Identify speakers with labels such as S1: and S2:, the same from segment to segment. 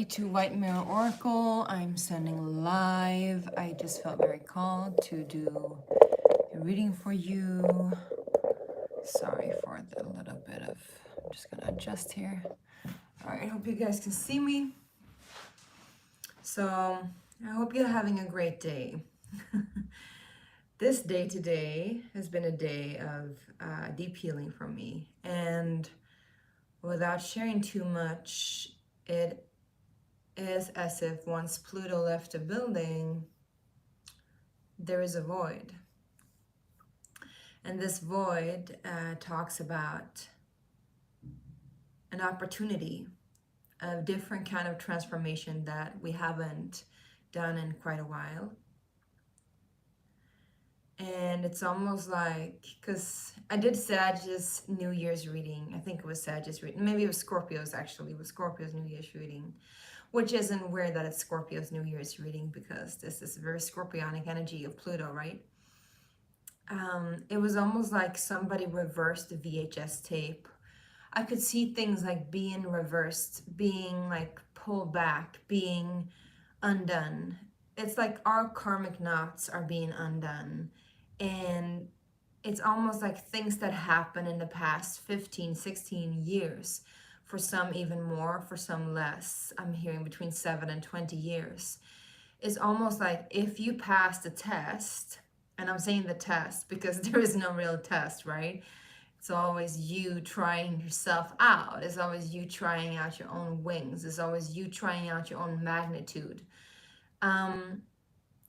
S1: to White Mirror Oracle. I'm sending live. I just felt very called to do a reading for you. Sorry for the little bit of, I'm just gonna adjust here. All right, hope you guys can see me. So I hope you're having a great day. This day today has been a day of deep healing for me. And without sharing too much, it is as if once Pluto left the building, there is a void. And this void talks about an opportunity, a different kind of transformation that we haven't done in quite a while. And it's almost like, because I did Sagittarius New Year's reading. I think it was Sagittarius reading. Maybe it was Scorpio's actually. It was Scorpio's New Year's reading. Which isn't weird that it's Scorpio's New Year's reading, because this is very Scorpionic energy of Pluto, right? It was almost like somebody reversed the VHS tape. I could see things like being reversed, being like pulled back, being undone. It's like our karmic knots are being undone. And it's almost like things that happened in the past 15, 16 years. For some even more, for some less. I'm hearing between 7 and 20 years. It's almost like if you pass the test, and I'm saying the test because there is no real test, right? It's always you trying yourself out. It's always you trying out your own wings. It's always you trying out your own magnitude.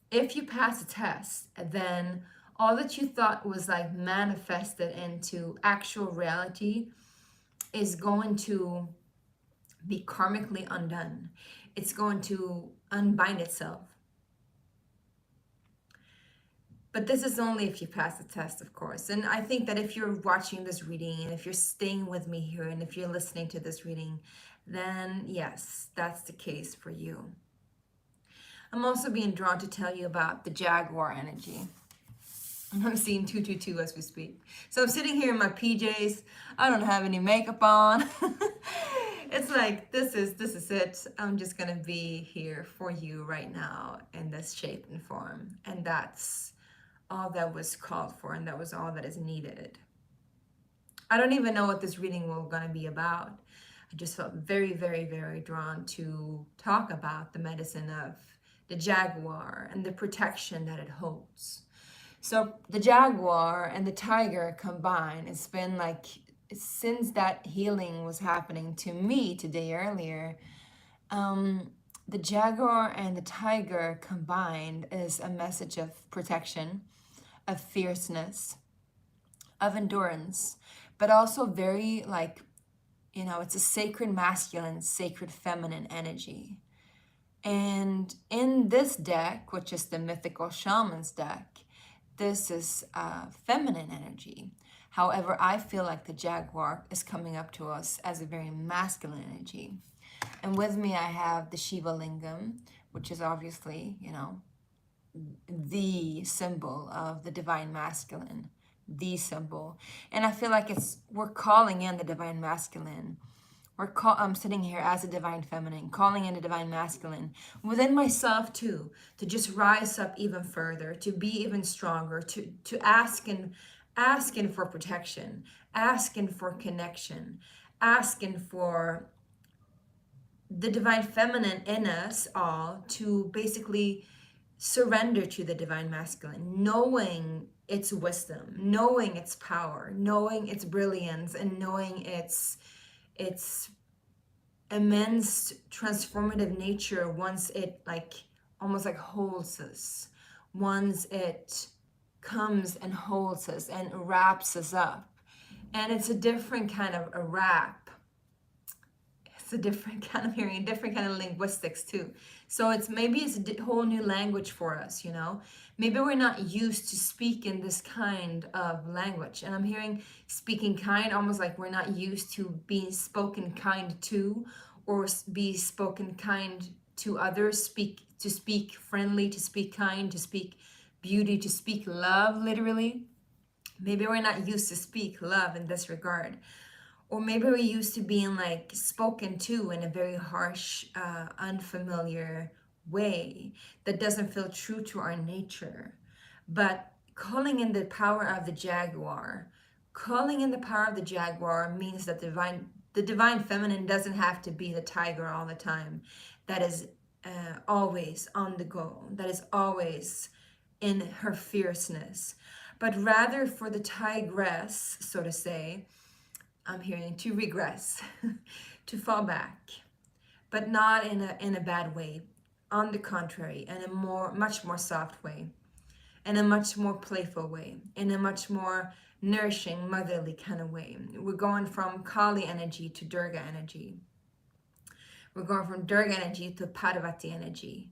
S1: If you pass the test, then all that you thought was like manifested into actual reality is going to be karmically undone. It's going to unbind itself. But this is only if you pass the test, of course. And I think that if you're watching this reading, and if you're staying with me here, and if you're listening to this reading, then yes, that's the case for you. I'm also being drawn to tell you about the Jaguar energy. And I'm seeing 222 as we speak. So I'm sitting here in my PJs. I don't have any makeup on. It's like, this is it. I'm just gonna be here for you right now in this shape and form. And that's all that was called for, and that was all that is needed. I don't even know what this reading was gonna be about. I just felt very, very, very drawn to talk about the medicine of the Jaguar and the protection that it holds. So the Jaguar and the tiger combined, it's been like, since that healing was happening to me today earlier, the Jaguar and the tiger combined is a message of protection, of fierceness, of endurance, but also very like, you know, it's a sacred masculine, sacred feminine energy. And in this deck, which is the Mythical Shaman's deck, this is feminine energy. However, I feel like the Jaguar is coming up to us as a very masculine energy. And with me, I have the Shiva Lingam, which is obviously, you know, the symbol of the divine masculine, the symbol. And I feel like we're calling in the divine masculine. I'm sitting here as a divine feminine, calling in a divine masculine within myself too, to just rise up even further, to be even stronger, to asking for protection, asking for connection, asking for the divine feminine in us all to basically surrender to the divine masculine, knowing its wisdom, knowing its power, knowing its brilliance, and knowing its immense transformative nature once it like almost like holds us, once it comes and holds us and wraps us up. And it's a different kind of a wrap. It's a different kind of hearing, a different kind of linguistics too. So it's a whole new language for us, you know. Maybe we're not used to speaking this kind of language. And I'm hearing speaking kind, almost like we're not used to being spoken kind to, or be spoken kind to others, to speak friendly, to speak kind, to speak beauty, to speak love, literally. Maybe we're not used to speak love in this regard. Or maybe we're used to being like spoken to in a very harsh, unfamiliar way that doesn't feel true to our nature. But calling in the power of the Jaguar, calling in the power of the Jaguar means that the divine feminine doesn't have to be the tiger all the time. That is always on the go. That is always in her fierceness. But rather for the tigress, so to say, I'm hearing to regress, to fall back, but not in a bad way. On the contrary, in a much more soft way, in a much more playful way, in a much more nourishing, motherly kind of way. We're going from Kali energy to Durga energy. We're going from Durga energy to Parvati energy.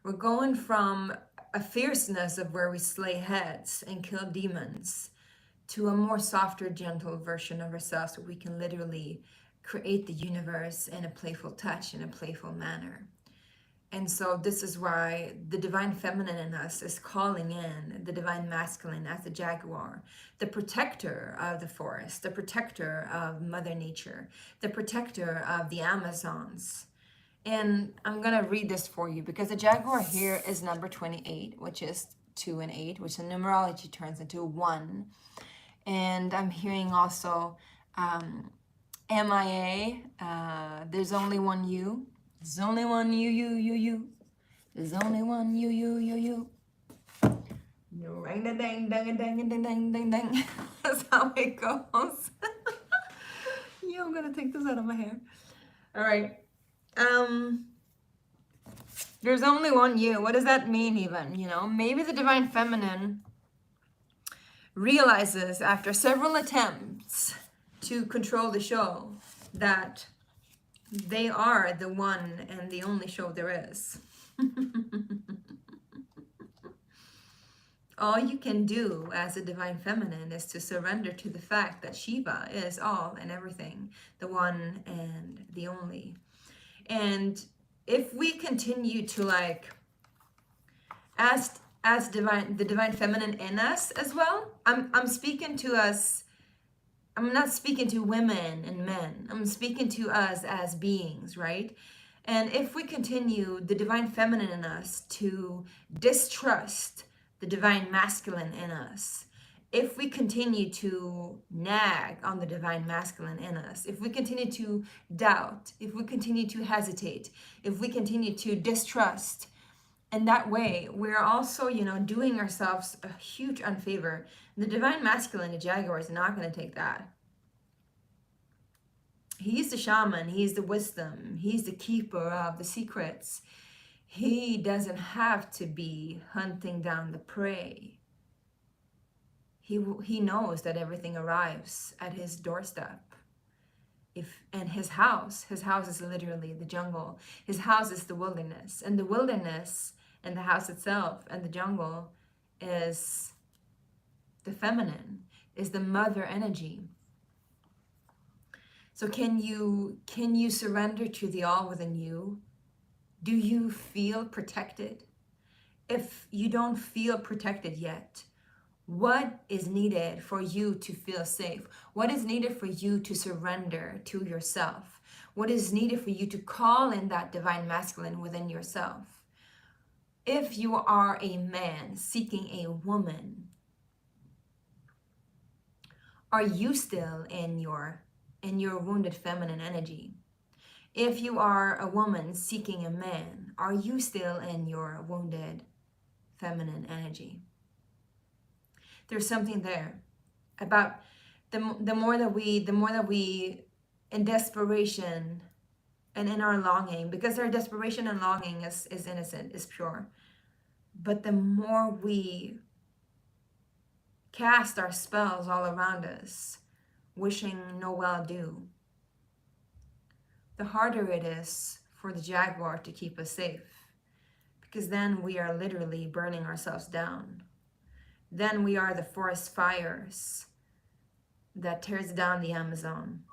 S1: We're going from a fierceness of where we slay heads and kill demons to a more softer, gentle version of ourselves where we can literally create the universe in a playful touch, in a playful manner. And so this is why the divine feminine in us is calling in the divine masculine as the Jaguar, the protector of the forest, the protector of Mother Nature, the protector of the Amazons. And I'm going to read this for you because the Jaguar here is number 28, which is 2 and 8, which in numerology turns into 1. And I'm hearing also MIA, there's only one you. There's only one you. There's only one you. Ring a ding, ding, ding, ding, ding, ding, ding. That's how it goes. Yeah, I'm gonna take this out of my hair. All right. There's only one you. What does that mean even? You know, maybe the divine feminine realizes after several attempts to control the show that they are the one and the only show there is. All you can do as a divine feminine is to surrender to the fact that Shiva is all and everything, the one and the only. And if we continue to like as the divine feminine in us as well, I'm speaking to us. I'm not speaking to women and men. I'm speaking to us as beings, right? And if we continue the divine feminine in us to distrust the divine masculine in us, if we continue to nag on the divine masculine in us, if we continue to doubt, if we continue to hesitate, if we continue to distrust, in that way, we're also, doing ourselves a huge unfavor. The divine masculine, the Jaguar, is not going to take that. He's the shaman. He's the wisdom. He's the keeper of the secrets. He doesn't have to be hunting down the prey. He knows that everything arrives at his doorstep. And his house is literally the jungle. His house is the wilderness. And the wilderness and the house itself and the jungle is the feminine, is the mother energy. So can you surrender to the all within you? Do you feel protected? If you don't feel protected yet, what is needed for you to feel safe? What is needed for you to surrender to yourself? What is needed for you to call in that divine masculine within yourself? If you are a man seeking a woman, are you still in your wounded feminine energy? If you are a woman seeking a man, are you still in your wounded feminine energy? There's something there about the more that we in desperation and in our longing, because our desperation and longing is innocent, is pure. But the more we cast our spells all around us, wishing no well-do, the harder it is for the Jaguar to keep us safe. Because then we are literally burning ourselves down. Then we are the forest fires that tears down the Amazon.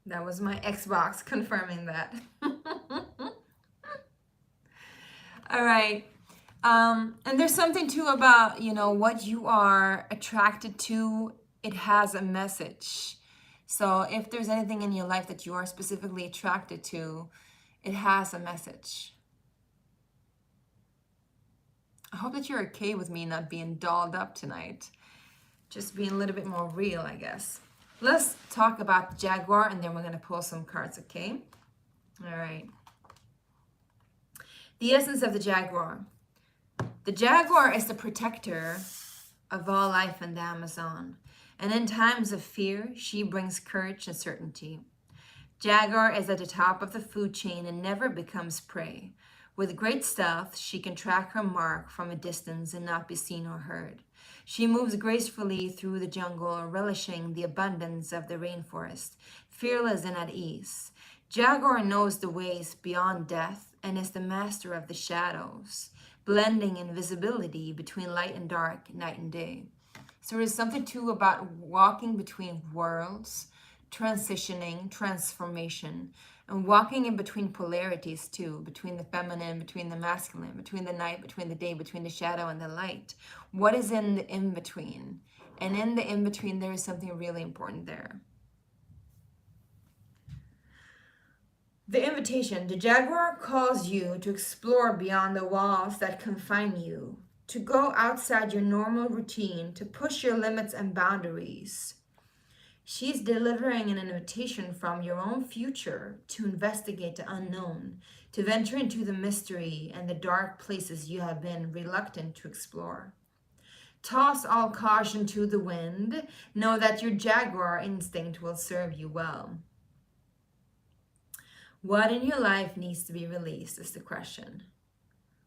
S1: That was my Xbox confirming that. All right. And there's something too about, what you are attracted to. It has a message. So if there's anything in your life that you are specifically attracted to, it has a message. I hope that you're okay with me not being dolled up tonight. Just being a little bit more real, I guess. Let's talk about the Jaguar, and then we're going to pull some cards, okay? All right. The essence of the Jaguar. The Jaguar is the protector of all life in the Amazon. And in times of fear, she brings courage and certainty. Jaguar is at the top of the food chain and never becomes prey. With great stealth, she can track her mark from a distance and not be seen or heard. She moves gracefully through the jungle, relishing the abundance of the rainforest, fearless and at ease. Jaguar knows the ways beyond death and is the master of the shadows, blending invisibility between light and dark, night and day. So there's something too about walking between worlds, transitioning, transformation, and walking in between polarities too, between the feminine, between the masculine, between the night, between the day, between the shadow and the light. What is in the in-between? And in the in-between, there is something really important there. The invitation. The Jaguar calls you to explore beyond the walls that confine you, to go outside your normal routine, to push your limits and boundaries. She's delivering an invitation from your own future to investigate the unknown, to venture into the mystery and the dark places you have been reluctant to explore. Toss all caution to the wind. Know that your Jaguar instinct will serve you well. What in your life needs to be released is the question.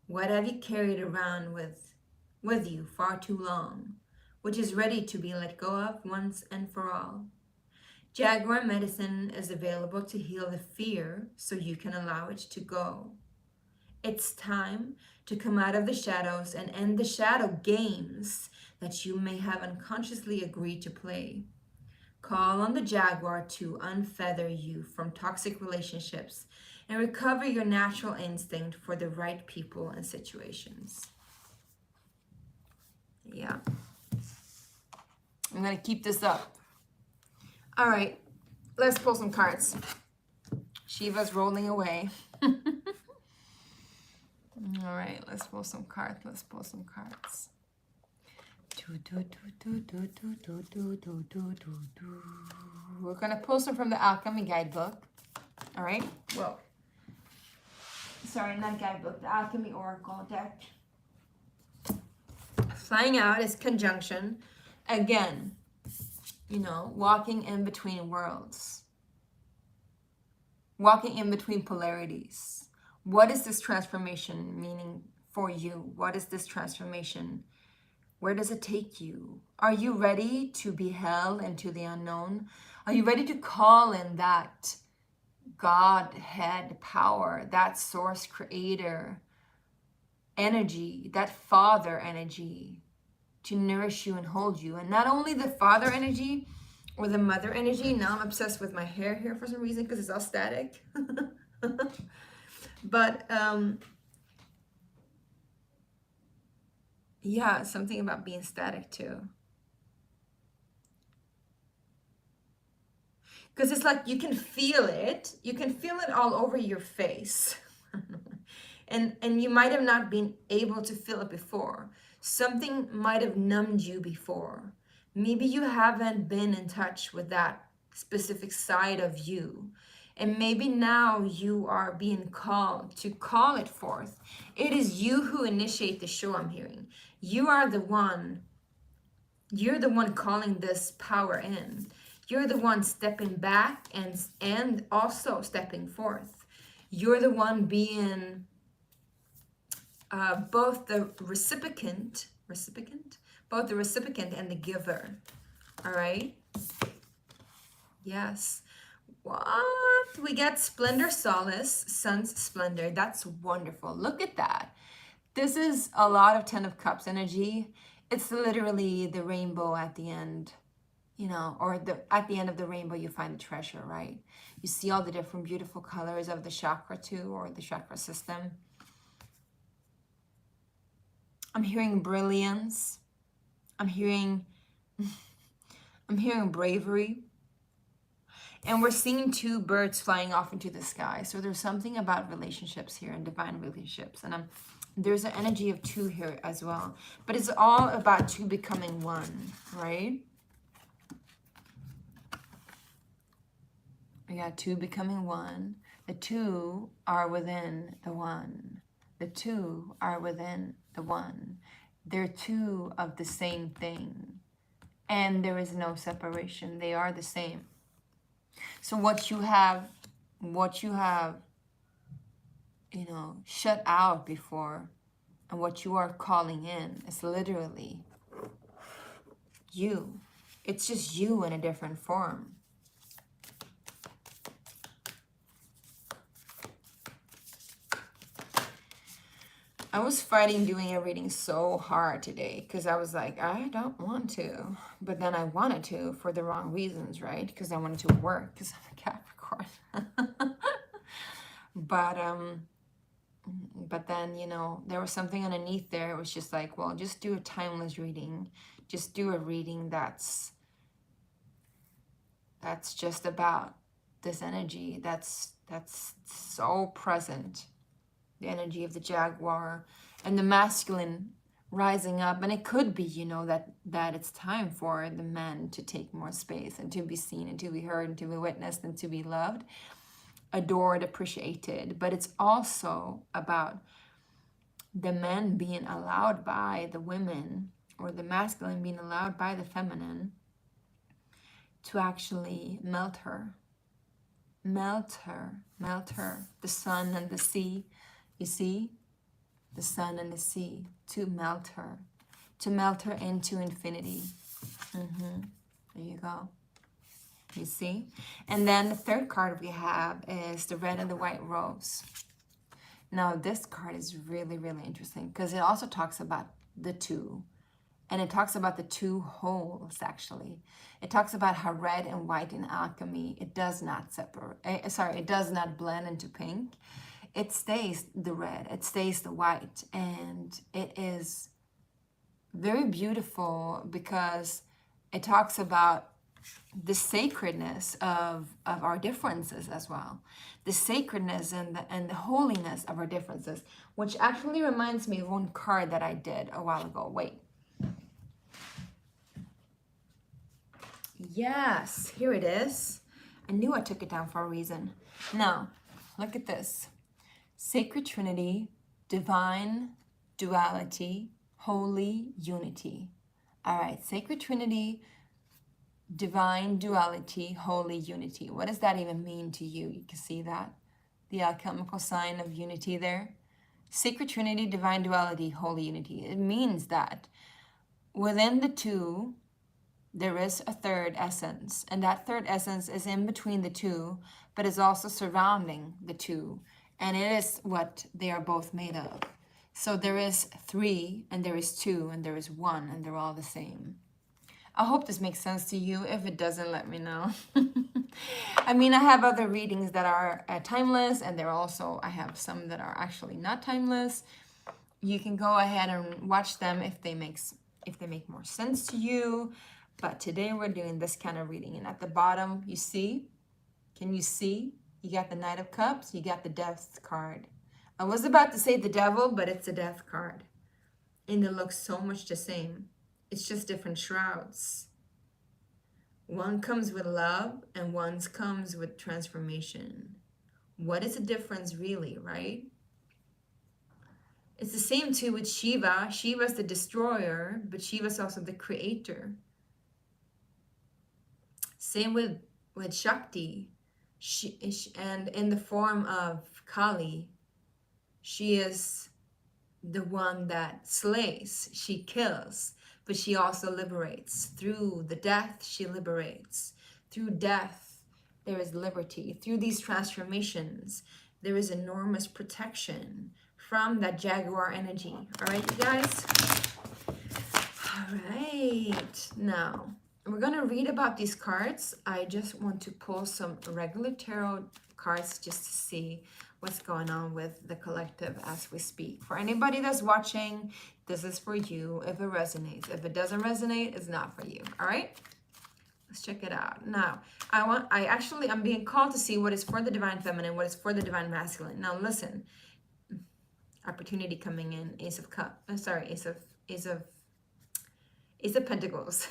S1: What have you carried around with you far too long, which is ready to be let go of once and for all? Jaguar medicine is available to heal the fear so you can allow it to go. It's time to come out of the shadows and end the shadow games that you may have unconsciously agreed to play. Call on the Jaguar to unfether you from toxic relationships and recover your natural instinct for the right people and situations. Yeah. I'm going to keep this up. All right. Let's pull some cards. Shiva's rolling away. All right. Let's pull some cards. Let's pull some cards. We're going to pull some from the Alchemy Guidebook. All right. Whoa. Sorry, not guidebook. The Alchemy Oracle deck. Flying out is conjunction. Again, you know, walking in between worlds. Walking in between polarities. What is this transformation meaning for you? What is this transformation? Where does it take you? Are you ready to be held into the unknown? Are you ready to call in that Godhead power, that source creator energy, that father energy to nourish you and hold you? And not only the father energy or the mother energy. Now I'm obsessed with my hair here for some reason because it's all static. But yeah, something about being static too. Because it's like you can feel it. You can feel it all over your face. And you might have not been able to feel it before. Something might have numbed you before. Maybe you haven't been in touch with that specific side of you. And maybe now you are being called to call it forth. It is you who initiate the show, I'm hearing. You are the one. You're the one calling this power in. You're the one stepping back and also stepping forth. You're the one being both the recipient, both the recipient and the giver. All right? Yes. What? We get Splendor Solace, Sun's Splendor. That's wonderful. Look at that. This is a lot of Ten of Cups energy. It's literally the rainbow at the end, you know, or at the end of the rainbow, you find the treasure, right? You see all the different beautiful colors of the chakra too, or the chakra system. I'm hearing brilliance. I'm hearing bravery. And we're seeing two birds flying off into the sky. So there's something about relationships here and divine relationships. And there's an energy of two here as well. But it's all about two becoming one, right? We got two becoming one. The two are within the one. The two are within the one. They're two of the same thing. And there is no separation. They are the same. So what you have, you know, shut out before, and what you are calling in is literally you. It's just you in a different form. I was fighting doing a reading so hard today because I was like, I don't want to. But then I wanted to for the wrong reasons, right? Because I wanted to work because I'm a Capricorn. But then, you know, there was something underneath there. It was just like, well, just do a timeless reading. Just do a reading that's just about this energy that's so present. The energy of the Jaguar and the masculine rising up. And it could be, you know, that it's time for the men to take more space and to be seen and to be heard and to be witnessed and to be loved, adored, appreciated. But it's also about the men being allowed by the women, or the masculine being allowed by the feminine, to actually melt her. Melt her. Melt her. The sun and the sea. You see, the sun and the sea, to melt her into infinity. There you go. You see? And then the third card we have is the red and the white rose. Now, this card is really, really interesting because it also talks about the two. And it talks about the two wholes, actually. It talks about how red and white in alchemy, it does not separate. It does not blend into pink. It stays the red, it stays the white, and it is very beautiful because it talks about the sacredness of our differences as well. The sacredness and the holiness of our differences, which actually reminds me of one card that I did a while ago. Wait. Yes, here it is. I knew I took it down for a reason. Now, look at this. Sacred Trinity, divine duality, holy unity. All right, Sacred Trinity, divine duality, holy unity. What does that even mean to you? You can see that, the alchemical sign of unity there. Sacred Trinity, divine duality, holy unity. It means that within the two, there is a third essence, and that third essence is in between the two, but is also surrounding the two. And it is what they are both made of. So there is three, and there is two, and there is one, and they're all the same. I hope this makes sense to you. If it doesn't, let me know. I mean, I have other readings that are timeless, and I have some that are actually not timeless. You can go ahead and watch them if they make more sense to you. But today we're doing this kind of reading. And at the bottom, you see, can you see? You got the Knight of Cups, you got the Death card. I was about to say the Devil, but it's a Death card. And it looks so much the same. It's just different shrouds. One comes with love and one comes with transformation. What is the difference really, right? It's the same too with Shiva. Shiva's the destroyer, but Shiva's also the creator. Same with Shakti. And in the form of Kali, she is the one that slays, she kills, but she also liberates. Through the death, she liberates. Through death, there is liberty. Through these transformations, there is enormous protection from that Jaguar energy. All right, you guys? All right. Now, we're going to read about these cards. I just want to pull some regular tarot cards just to see what's going on with the collective as we speak. For anybody that's watching, this is for you if it resonates. If it doesn't resonate, it's not for you. All right? Let's check it out. Now, I'm being called to see what is for the divine feminine, what is for the divine masculine. Now, listen, opportunity coming in, Ace of Pentacles.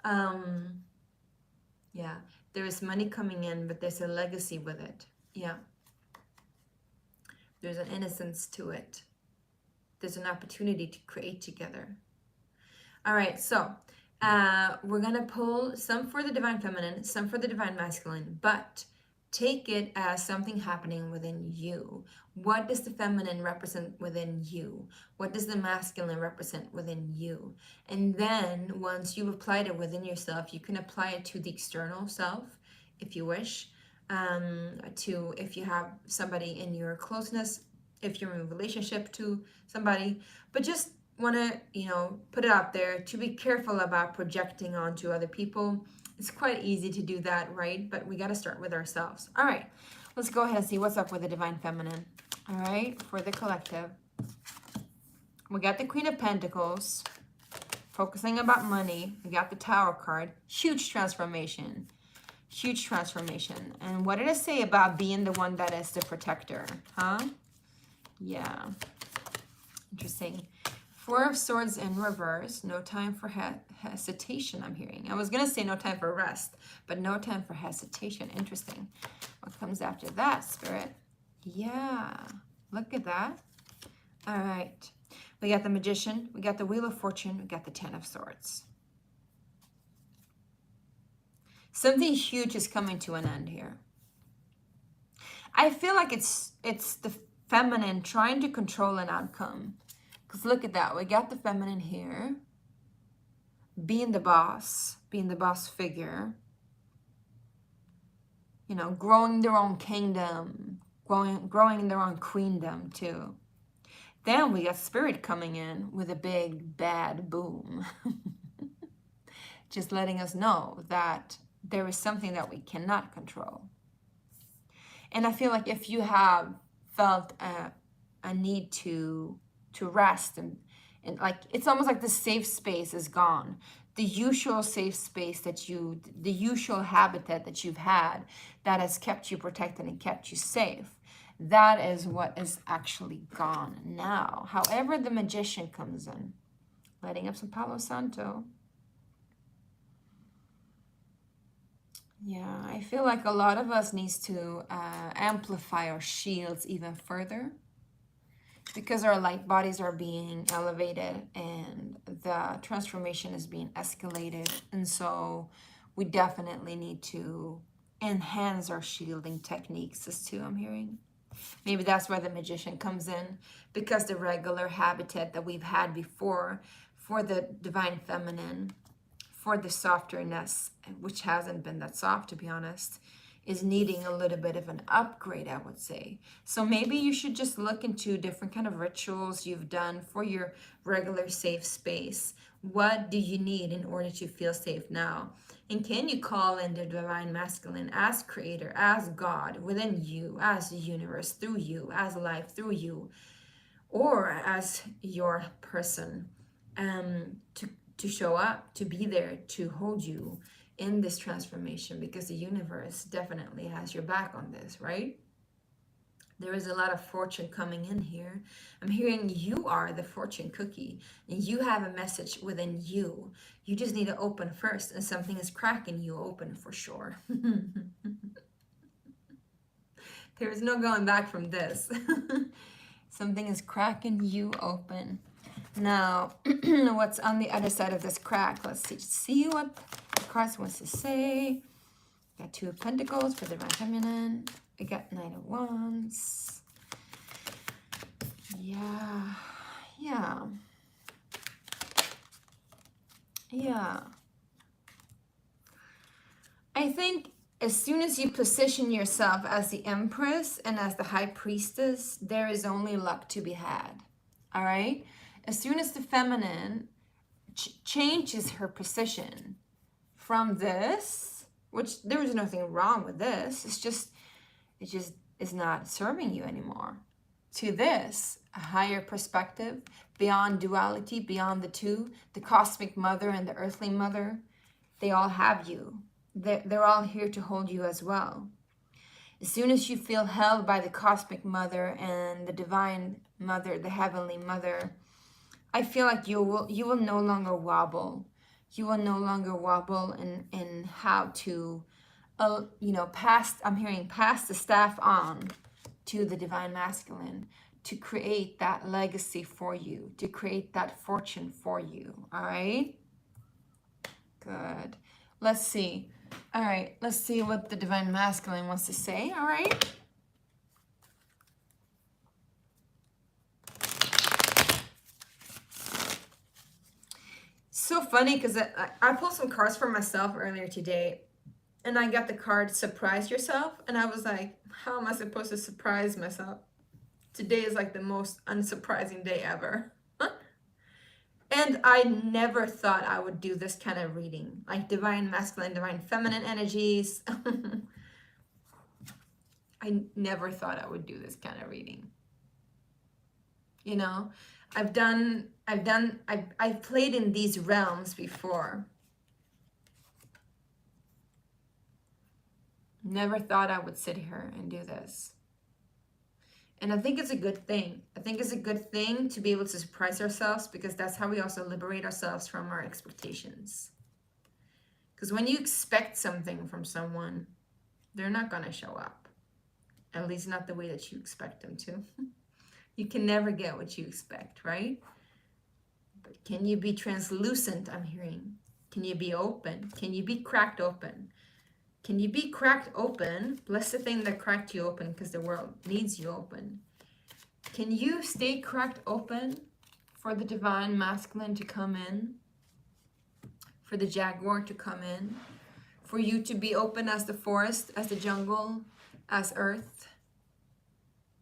S1: um, yeah, there is money coming in, but there's a legacy with it. Yeah, there's an innocence to it. There's an opportunity to create together. All right, so we're going to pull some for the divine feminine, some for the divine masculine, but take it as something happening within you. What does the feminine represent within you? What does the masculine represent within you? And then once you've applied it within yourself, you can apply it to the external self if you wish, if you have somebody in your closeness, if you're in a relationship to somebody, but just want to, put it out there to be careful about projecting onto other people. It's quite easy to do that, right? But we got to start with ourselves. All right, let's go ahead and see what's up with the divine feminine. All right, for the collective. We got the Queen of Pentacles, focusing about money. We got the Tower card, huge transformation. Huge transformation. And what did it say about being the one that is the protector? Huh? Yeah. Interesting. Four of Swords in reverse. No time for hesitation, I'm hearing. I was going to say no time for rest, but no time for hesitation. Interesting. What comes after that, Spirit? Yeah. Look at that. All right. We got the Magician. We got the Wheel of Fortune. We got the Ten of Swords. Something huge is coming to an end here. I feel like it's the feminine trying to control an outcome. Because look at that. We got the feminine here. Being the boss figure. Growing their own kingdom. Growing their own queendom too. Then we got Spirit coming in with a big bad boom. Just letting us know that there is something that we cannot control. And I feel like if you have felt a need to rest and like, it's almost like the safe space is gone. The usual safe space the usual habitat that you've had that has kept you protected and kept you safe, that is what is actually gone now. However, the Magician comes in, lighting up some Palo Santo. Yeah, I feel like a lot of us needs to amplify our shields even further because our light bodies are being elevated and the transformation is being escalated. And so we definitely need to enhance our shielding techniques as too, I'm hearing. Maybe that's why the Magician comes in, because the regular habitat that we've had before for the divine feminine, for the softerness, which hasn't been that soft to be honest, is needing a little bit of an upgrade, I would say. So maybe you should just look into different kind of rituals you've done for your regular safe space. What do you need in order to feel safe now? And can you call in the divine masculine as creator, as God within you, as the universe through you, as life through you, or as your person, to show up, to be there, to hold you in this transformation, because the universe definitely has your back on this, right? There is a lot of fortune coming in here. I'm hearing you are the fortune cookie and you have a message within you. You just need to open first, and something is cracking you open for sure. There is no going back from this. Something is cracking you open. Now, what's on the other side of this crack? Let's see what the card wants to say. Got Two of Pentacles for the divine feminine. We got Knight of Wands. Yeah. I think as soon as you position yourself as the Empress and as the High Priestess, there is only luck to be had. All right? As soon as the feminine changes her position from this, which there is nothing wrong with this, it just is not serving you anymore, to this, a higher perspective, beyond duality, beyond the two, the cosmic mother and the earthly mother, They all have you. They're all here to hold you as well. As soon as you feel held by the cosmic mother and the divine mother, the heavenly mother, I feel like you will no longer wobble. You will no longer wobble in how to, you know, I'm hearing pass the staff on to the divine masculine to create that legacy for you, to create that fortune for you. All right? Good. Let's see. All right, let's see what the divine masculine wants to say. All right. So funny because I pulled some cards for myself earlier today, and I got the card surprise yourself, and I was like, how am I supposed to surprise myself? Today is like the most unsurprising day ever. And I never thought I would do this kind of reading, like divine masculine, divine feminine energies. I never thought I would do this kind of reading. You know, I've played in these realms before. Never thought I would sit here and do this. And I think it's a good thing. I think it's a good thing to be able to surprise ourselves, because that's how we also liberate ourselves from our expectations. Because when you expect something from someone, they're not going to show up. At least not the way that you expect them to. You can never get what you expect, right? But can you be translucent, I'm hearing? Can you be open? Can you be cracked open? Can you be cracked open? Bless the thing that cracked you open, because the world needs you open. Can you stay cracked open for the divine masculine to come in? For the Jaguar to come in? For you to be open as the forest, as the jungle, as earth?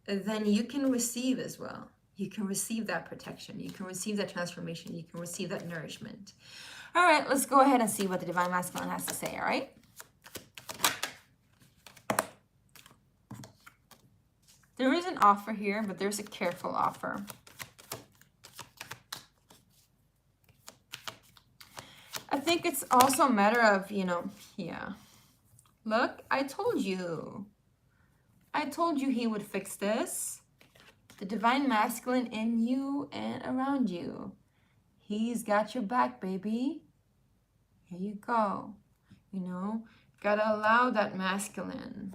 S1: Then you can receive as well. You can receive that protection. You can receive that transformation. You can receive that nourishment. All right, let's go ahead and see what the divine masculine has to say, all right? There is an offer here, but there's a careful offer. I think it's also a matter of, you know, yeah. Look, I told you. I told you he would fix this. The divine masculine in you and around you. He's got your back, baby. Here you go. You know, gotta allow that masculine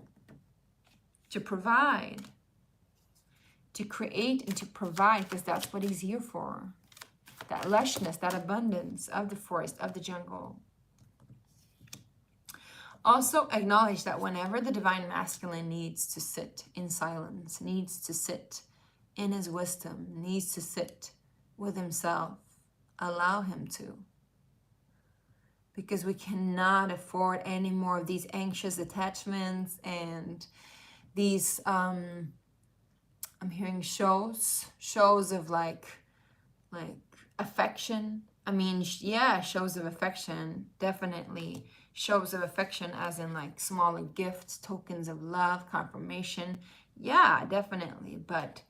S1: to provide. To create and to provide, because that's what he's here for. That lushness, that abundance of the forest, of the jungle. Also acknowledge that whenever the divine masculine needs to sit in silence, needs to sit in his wisdom, needs to sit with himself, allow him to. Because we cannot afford any more of these anxious attachments and these I'm hearing shows of like affection. I mean, yeah, shows of affection, definitely. Shows of affection as in like smaller gifts, tokens of love, confirmation. Yeah, definitely. But,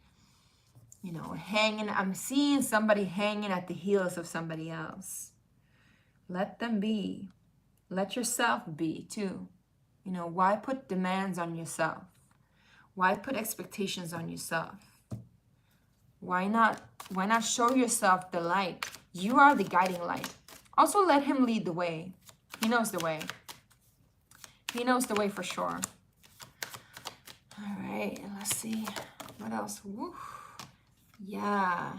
S1: you know, I'm seeing somebody hanging at the heels of somebody else. Let them be. Let yourself be too. You know, why put demands on yourself? Why put expectations on yourself? Why not show yourself the light? You are the guiding light. Also let him lead the way. He knows the way. He knows the way for sure. All right, let's see. What else? Woo. Yeah.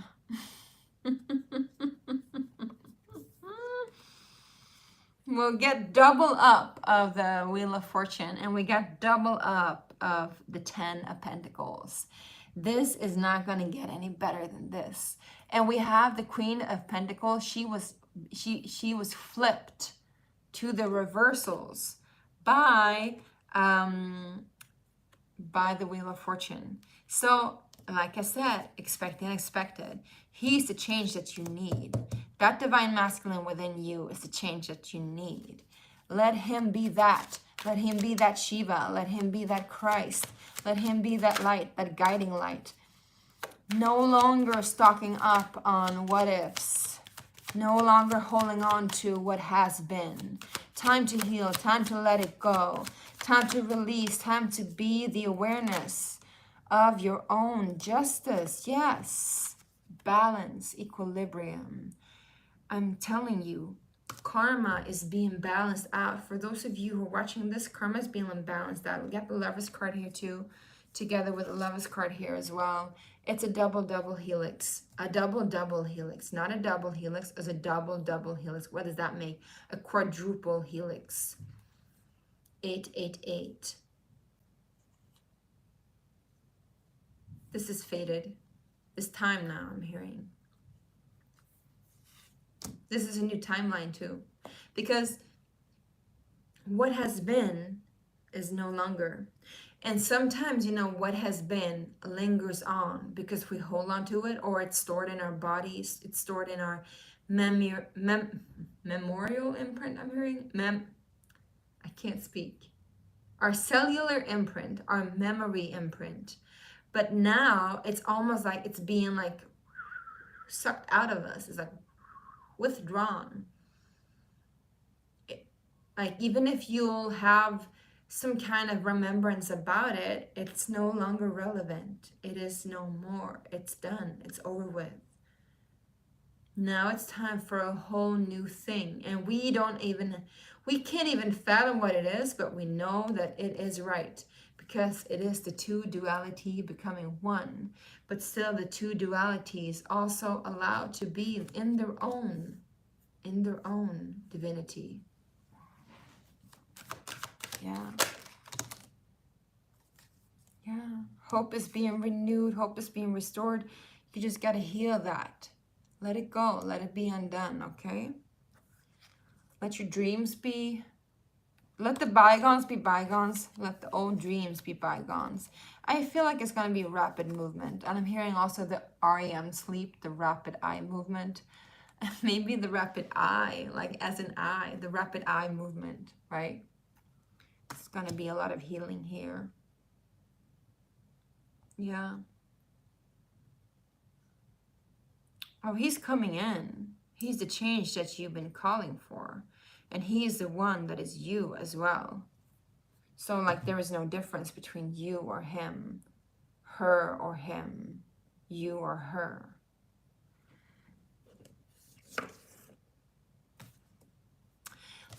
S1: We'll get double up of the Wheel of Fortune, and we got double up of the 10 of Pentacles. This is not going to get any better than this. And we have the Queen of Pentacles. She was flipped to the reversals by the Wheel of Fortune. So, like I said, expect the unexpected. He's the change that you need. That divine masculine within you is the change that you need. Let him be that. Let him be that Shiva. Let him be that Christ. Let him be that light, that guiding light. No longer stocking up on what ifs. No longer holding on to what has been. Time to heal, time to let it go, time to release, time to be the awareness of your own justice. Yes, balance, equilibrium. I'm telling you, karma is being balanced out. For those of you who are watching this, karma is being balanced out. We got the Lovers card here too, together with the Lovers card here as well. It's a double helix. A double helix. Not a double helix, it's a double helix. What does that make? A quadruple helix. 888. This is fated. This time now, I'm hearing. This is a new timeline too. Because what has been is no longer. And sometimes, you know, what has been lingers on because we hold on to it, or it's stored in our bodies. It's stored in our memorial imprint, I'm hearing. I can't speak. Our cellular imprint, our memory imprint. But now it's almost like it's being like sucked out of us. It's like withdrawn. Like even if you'll have some kind of remembrance about it, it's no longer relevant. It is no more. It's done. It's over with. Now it's time for a whole new thing. And we can't even fathom what it is, but we know that it is right. Because it is the two duality becoming one. But still the two dualities also allowed to be in their own divinity. Yeah. Hope is being renewed. Hope is being restored. You just got to heal that. Let it go. Let it be undone, okay? Let your dreams be. Let the bygones be bygones. Let the old dreams be bygones. I feel like it's going to be rapid movement. And I'm hearing also the REM sleep, the rapid eye movement. Maybe the rapid eye, like as an eye, the rapid eye movement, right? It's going to be a lot of healing here. Yeah. Oh, he's coming in. He's the change that you've been calling for. And he is the one that is you as well. So like there is no difference between you or him, her or him, you or her.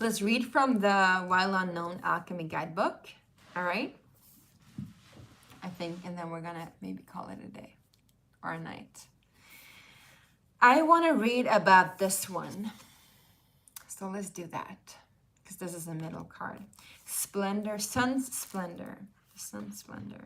S1: Let's read from the While Unknown Alchemy Guidebook. All right. I think, and then we're going to maybe call it a day or a night. I want to read about this one. So let's do that. Because this is the middle card. Splendor, Sun's Splendor. Sun's Splendor.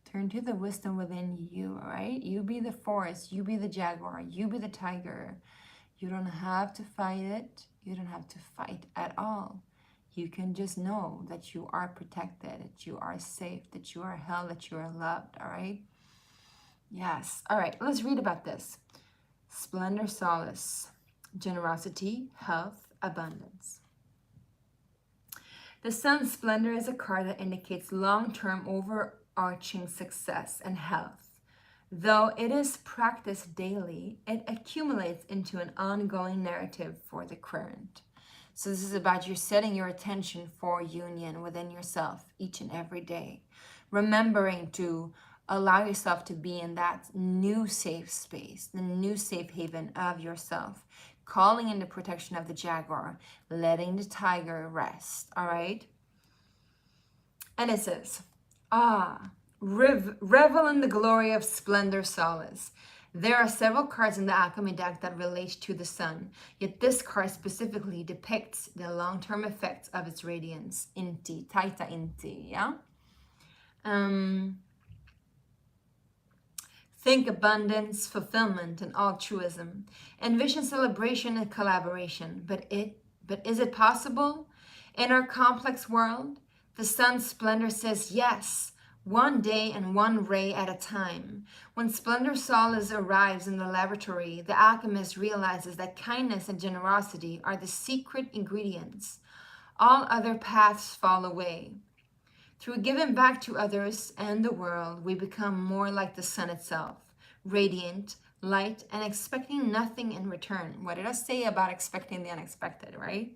S1: Turn to the wisdom within you, all right? You be the forest, you be the jaguar, you be the tiger. You don't have to fight it. You don't have to fight at all. You can just know that you are protected, that you are safe, that you are held, that you are loved, all right? Yes. All right, let's read about this. Splendor, solace, generosity, health, abundance. The Sun's Splendor is a card that indicates long-term overarching success and health. Though it is practiced daily, it accumulates into an ongoing narrative for the current. So this is about you setting your attention for union within yourself each and every day. Remembering to allow yourself to be in that new safe space, the new safe haven of yourself. Calling in the protection of the jaguar, letting the tiger rest, all right? And it says, revel in the glory of splendor, solace. There are several cards in the alchemy deck that relate to the sun, yet this card specifically depicts the long-term effects of its radiance. Inti, taita inti, yeah? Think abundance, fulfillment, and altruism. Envision celebration and collaboration, but is it possible? In our complex world, the sun's splendor says yes. one day and one ray at a time. When Splendor Solace arrives in the laboratory, the alchemist realizes that kindness and generosity are the secret ingredients. All other paths fall away. Through giving back to others and the world, we become more like the sun itself, radiant, light, and expecting nothing in return. What did I say about expecting the unexpected, right?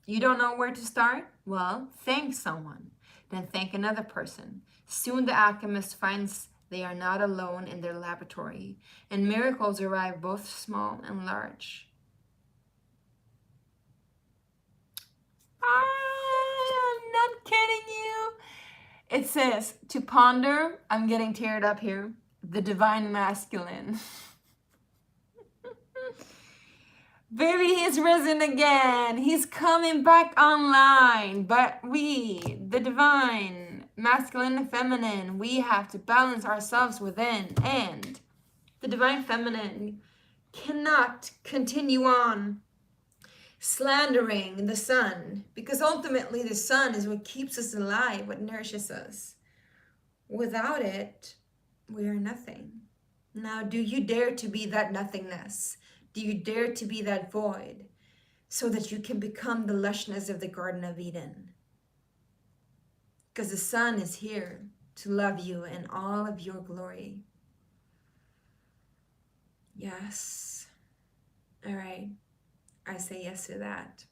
S1: You don't know where to start? Well, thank someone. Then thank another person. Soon the alchemist finds they are not alone in their laboratory, and miracles arrive both small and large. I'm not kidding you. It says, to ponder, I'm getting teared up here, the divine masculine. Baby, he's risen again. He's coming back online. But we, the divine, masculine and feminine, we have to balance ourselves within. And the divine feminine cannot continue on slandering the sun, because ultimately the sun is what keeps us alive, what nourishes us. Without it, we are nothing. Now, do you dare to be that nothingness? Do you dare to be that void so that you can become the lushness of the Garden of Eden? Because the sun is here to love you in all of your glory. Yes. All right. I say yes to that.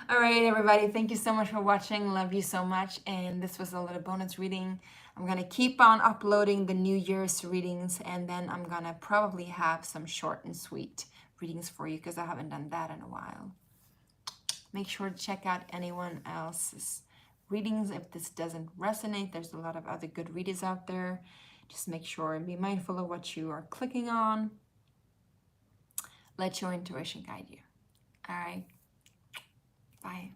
S1: All right, everybody. Thank you so much for watching. Love you so much. And this was a little bonus reading. I'm going to keep on uploading the New Year's readings, and then I'm going to probably have some short and sweet readings for you because I haven't done that in a while. Make sure to check out anyone else's readings if this doesn't resonate. There's a lot of other good readers out there. Just make sure and be mindful of what you are clicking on. Let your intuition guide you. All right. Bye.